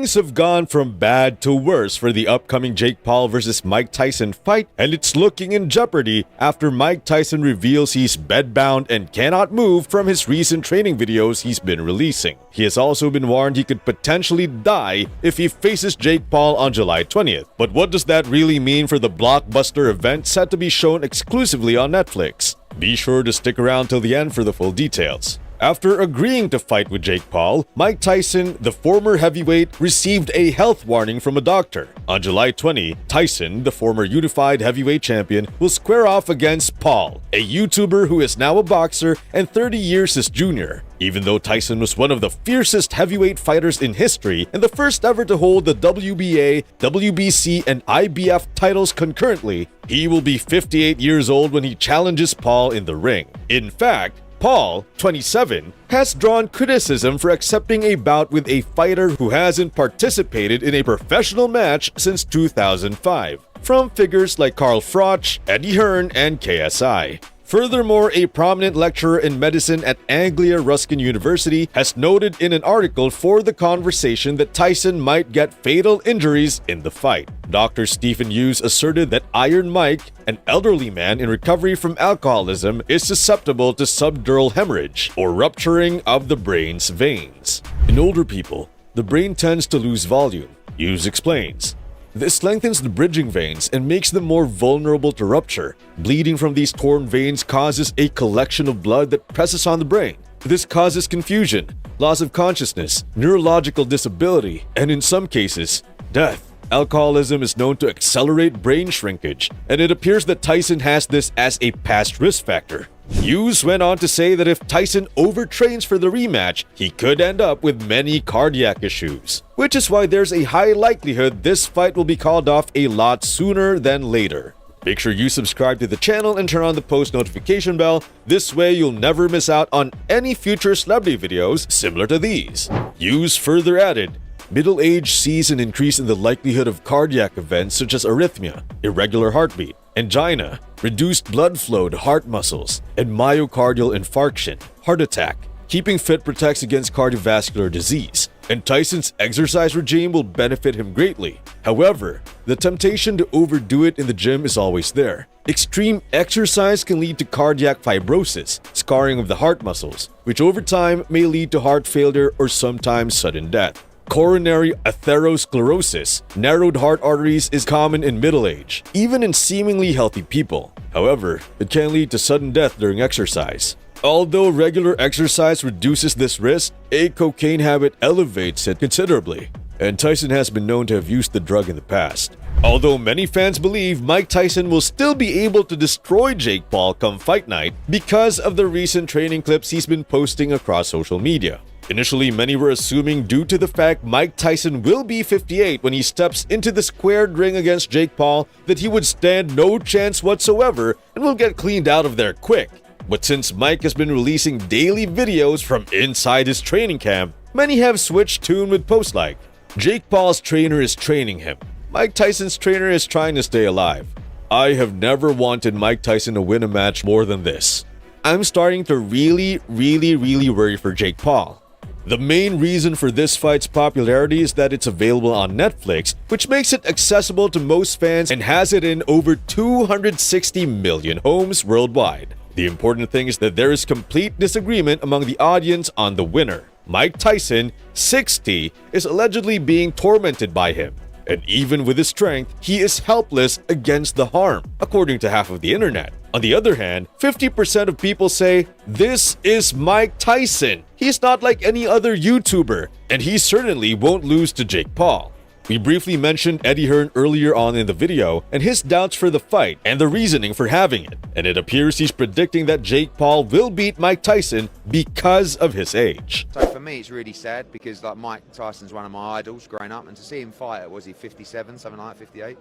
Things have gone from bad to worse for the upcoming Jake Paul vs. Mike Tyson fight, and it's looking in jeopardy after Mike Tyson reveals he's bedbound and cannot move from his recent training videos he's been releasing. He has also been warned he could potentially die if he faces Jake Paul on July 20th. But what does that really mean for the blockbuster event set to be shown exclusively on Netflix? Be sure to stick around till the end for the full details. After agreeing to fight with Jake Paul, Mike Tyson, the former heavyweight, received a health warning from a doctor. On July 20, Tyson, the former unified heavyweight champion, will square off against Paul, a YouTuber who is now a boxer and 30 years his junior. Even though Tyson was one of the fiercest heavyweight fighters in history and the first ever to hold the WBA, WBC, and IBF titles concurrently, he will be 58 years old when he challenges Paul in the ring. In fact, Paul, 27, has drawn criticism for accepting a bout with a fighter who hasn't participated in a professional match since 2005, from figures like Carl Froch, Eddie Hearn, and KSI. Furthermore, a prominent lecturer in medicine at Anglia Ruskin University has noted in an article for The Conversation that Tyson might get fatal injuries in the fight. Dr. Stephen Hughes asserted that Iron Mike, an elderly man in recovery from alcoholism, is susceptible to subdural hemorrhage, or rupturing of the brain's veins. In older people, the brain tends to lose volume, Hughes explains. This lengthens the bridging veins and makes them more vulnerable to rupture. Bleeding from these torn veins causes a collection of blood that presses on the brain. This causes confusion, loss of consciousness, neurological disability, and in some cases, death. Alcoholism is known to accelerate brain shrinkage, and it appears that Tyson has this as a past risk factor. Hughes went on to say that if Tyson overtrains for the rematch, he could end up with many cardiac issues, which is why there's a high likelihood this fight will be called off a lot sooner than later. Make sure you subscribe to the channel and turn on the post notification bell. This way you'll never miss out on any future celebrity videos similar to these. Hughes further added, middle age sees an increase in the likelihood of cardiac events such as arrhythmia, irregular heartbeat, angina, reduced blood flow to heart muscles, and myocardial infarction, heart attack. Keeping fit protects against cardiovascular disease, and Tyson's exercise regime will benefit him greatly. However, the temptation to overdo it in the gym is always there. Extreme exercise can lead to cardiac fibrosis, scarring of the heart muscles, which over time may lead to heart failure or sometimes sudden death. Coronary atherosclerosis, narrowed heart arteries, is common in middle age, even in seemingly healthy people. However, it can lead to sudden death during exercise. Although regular exercise reduces this risk, a cocaine habit elevates it considerably, and Tyson has been known to have used the drug in the past. Although many fans believe Mike Tyson will still be able to destroy Jake Paul come fight night because of the recent training clips he's been posting across social media. Initially, many were assuming due to the fact Mike Tyson will be 58 when he steps into the squared ring against Jake Paul that he would stand no chance whatsoever and will get cleaned out of there quick. But since Mike has been releasing daily videos from inside his training camp, many have switched tune with posts like, Jake Paul's trainer is training him. Mike Tyson's trainer is trying to stay alive. I have never wanted Mike Tyson to win a match more than this. I'm starting to really worry for Jake Paul. The main reason for this fight's popularity is that it's available on Netflix, which makes it accessible to most fans and has it in over 260 million homes worldwide. The important thing is that there is complete disagreement among the audience on the winner. Mike Tyson, 60, is allegedly being tormented by him. And even with his strength, he is helpless against the harm, according to half of the internet. On the other hand, 50% of people say, this is Mike Tyson. He's not like any other YouTuber, and he certainly won't lose to Jake Paul. We briefly mentioned Eddie Hearn earlier on in the video and his doubts for the fight and the reasoning for having it. And it appears he's predicting that Jake Paul will beat Mike Tyson because of his age. So for me, it's really sad because like Mike Tyson's one of my idols growing up, and to see him fight at, was he 57, something like 58?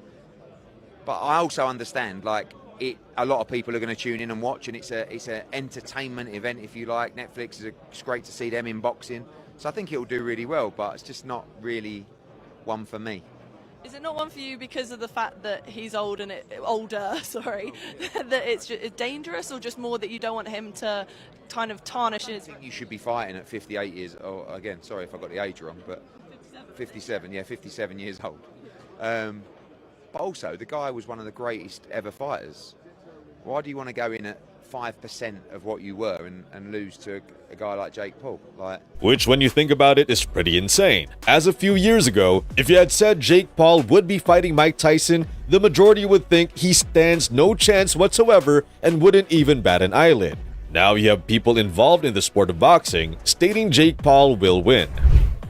But I also understand, like, a lot of people are going to tune in and watch, and it's an entertainment event, if you like. Netflix it's great to see them in boxing, so I think it'll do really well. But it's just not really one for me. Is it not one for you because of the fact that he's old and older? Sorry, that it's dangerous, or just more that you don't want him to kind of tarnish his? I think you should be fighting at 58 years. Or again, sorry if I got the age wrong, but 57, yeah, 57 years old. But also, the guy was one of the greatest ever fighters. Why do you want to go in at 5% of what you were and lose to a guy like Jake Paul? Which, when you think about it, is pretty insane. As a few years ago, if you had said Jake Paul would be fighting Mike Tyson, the majority would think he stands no chance whatsoever and wouldn't even bat an eyelid. Now you have people involved in the sport of boxing stating Jake Paul will win.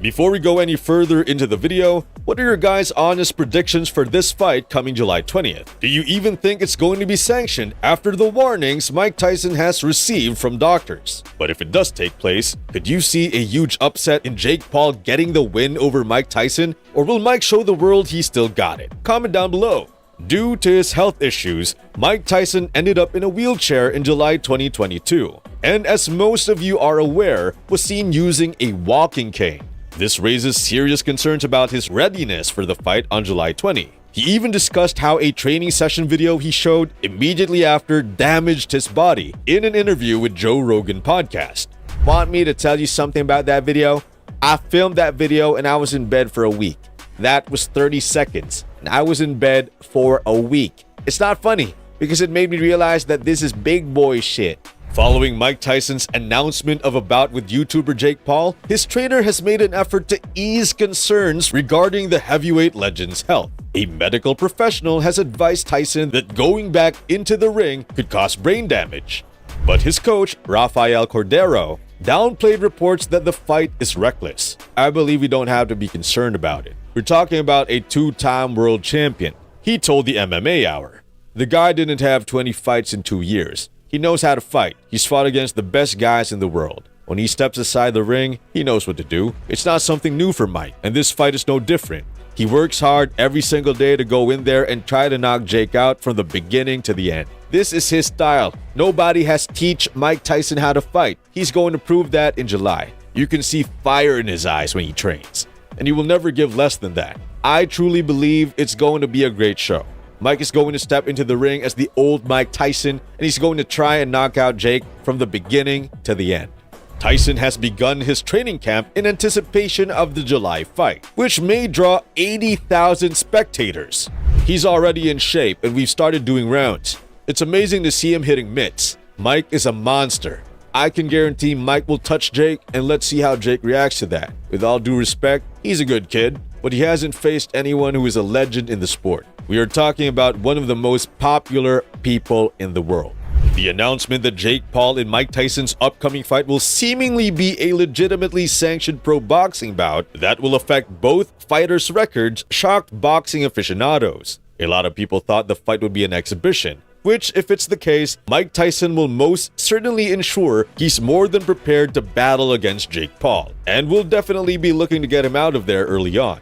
Before we go any further into the video, what are your guys' honest predictions for this fight coming July 20th? Do you even think it's going to be sanctioned after the warnings Mike Tyson has received from doctors? But if it does take place, could you see a huge upset in Jake Paul getting the win over Mike Tyson? Or will Mike show the world he still got it? Comment down below. Due to his health issues, Mike Tyson ended up in a wheelchair in July 2022, and as most of you are aware, was seen using a walking cane. This raises serious concerns about his readiness for the fight on July 20. He even discussed how a training session video he showed immediately after damaged his body in an interview with Joe Rogan podcast. Want me to tell you something about that video? I filmed that video and I was in bed for a week. That was 30 seconds. And I was in bed for a week. It's not funny because it made me realize that this is big boy shit. Following Mike Tyson's announcement of a bout with YouTuber Jake Paul, his trainer has made an effort to ease concerns regarding the heavyweight legend's health. A medical professional has advised Tyson that going back into the ring could cause brain damage. But his coach, Rafael Cordero, downplayed reports that the fight is reckless. I believe we don't have to be concerned about it. We're talking about a two-time world champion. He told the MMA Hour. The guy didn't have 20 fights in 2 years. He knows how to fight. He's fought against the best guys in the world. When he steps aside the ring, he knows what to do. It's not something new for Mike, and this fight is no different. He works hard every single day to go in there and try to knock Jake out from the beginning to the end. This is his style. Nobody has teach Mike Tyson how to fight. He's going to prove that in July. You can see fire in his eyes when he trains, and he will never give less than that. I truly believe it's going to be a great show. Mike is going to step into the ring as the old Mike Tyson, and he's going to try and knock out Jake from the beginning to the end. Tyson has begun his training camp in anticipation of the July fight, which may draw 80,000 spectators. He's already in shape, and we've started doing rounds. It's amazing to see him hitting mitts. Mike is a monster. I can guarantee Mike will touch Jake, and let's see how Jake reacts to that. With all due respect, he's a good kid, but he hasn't faced anyone who is a legend in the sport. We are talking about one of the most popular people in the world. The announcement that Jake Paul and Mike Tyson's upcoming fight will seemingly be a legitimately sanctioned pro boxing bout that will affect both fighters' records shocked boxing aficionados. A lot of people thought the fight would be an exhibition, which, if it's the case, Mike Tyson will most certainly ensure he's more than prepared to battle against Jake Paul, and will definitely be looking to get him out of there early on.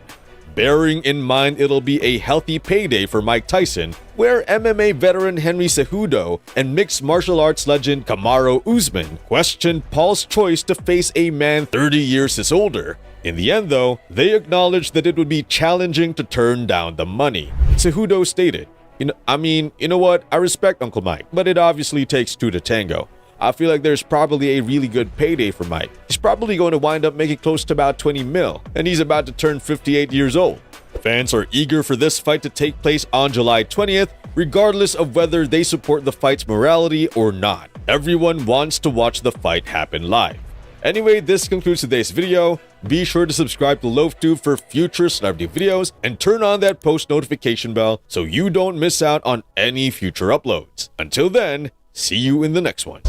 Bearing in mind it'll be a healthy payday for Mike Tyson, where MMA veteran Henry Cejudo and mixed martial arts legend Kamaru Usman questioned Paul's choice to face a man 30 years his older. In the end though, they acknowledged that it would be challenging to turn down the money. Cejudo stated, you know what, I respect Uncle Mike, but it obviously takes two to tango. I feel like there's probably a really good payday for Mike. He's probably going to wind up making close to about 20 mil, and he's about to turn 58 years old. Fans are eager for this fight to take place on July 20th, regardless of whether they support the fight's morality or not. Everyone wants to watch the fight happen live. Anyway, this concludes today's video. Be sure to subscribe to LoafTube for future celebrity videos and turn on that post notification bell so you don't miss out on any future uploads. Until then, see you in the next one.